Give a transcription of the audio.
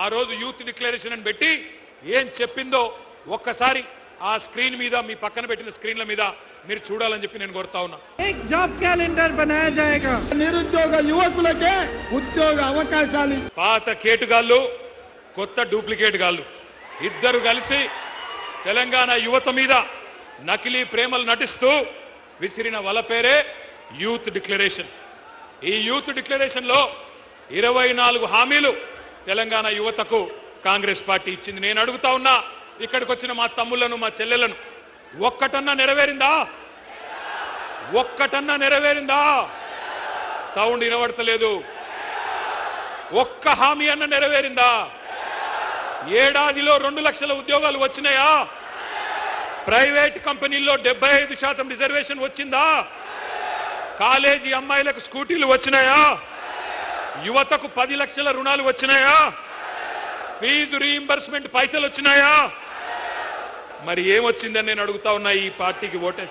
ఆ రోజు youth declaration అని పెట్టి ఏం చెప్పిందో ఒక్కసారి ఆ స్క్రీన్ మీద మీ పక్కన పెట్టిన స్క్రీన్ల మీద మీరు చూడాలని చెప్పి నేను కోరుతా ఉన్నా. एक जॉब कैलेंडर बनाया जाएगा. నిరుద్యోగ యువకులకే ఉద్యోగ అవకాశాలు. పాత కేటుగాళ్ళు కొత్త డూప్లికేట్ గాళ్ళు ఇద్దరు కలిసి తెలంగాణ యువత మీద నకిలీ ప్రేమలు నటిస్తూ విసిరిన వల పేరే యూత్ డిక్లరేషన్. ఈ యూత్ డిక్లరేషన్ లో 24 హామీలు తెలంగాణ యువతకు కాంగ్రెస్ పార్టీ ఇచ్చింది. నేను అడుగుతా ఉన్నా, ఇక్కడికి వచ్చిన మా తమ్ముళ్లను మా చెల్లెలను, ఒక్కటన్నా నెరవేరిందా? ఒక్కటన్నా నెరవేరిందా? సౌండ్ వినబడతలేదు. ఒక్క హామీ అన్న నెరవేరిందా? ఏడాదిలో 2 లక్షల ఉద్యోగాలు వచ్చినాయా? ప్రైవేట్ కంపెనీల్లో 75% రిజర్వేషన్ వచ్చిందా? కాలేజీ అమ్మాయిలకు స్కూటీలు వచ్చినాయా? యువతకు 10 లక్షల రుణాలు వచ్చినాయా? ఫీజు రీయింబర్స్మెంట్ పైసలు వచ్చినాయా? మరి ఏమొచ్చిందని నేను అడుగుతా ఉన్నా. ఈ పార్టీకి ఓటేసి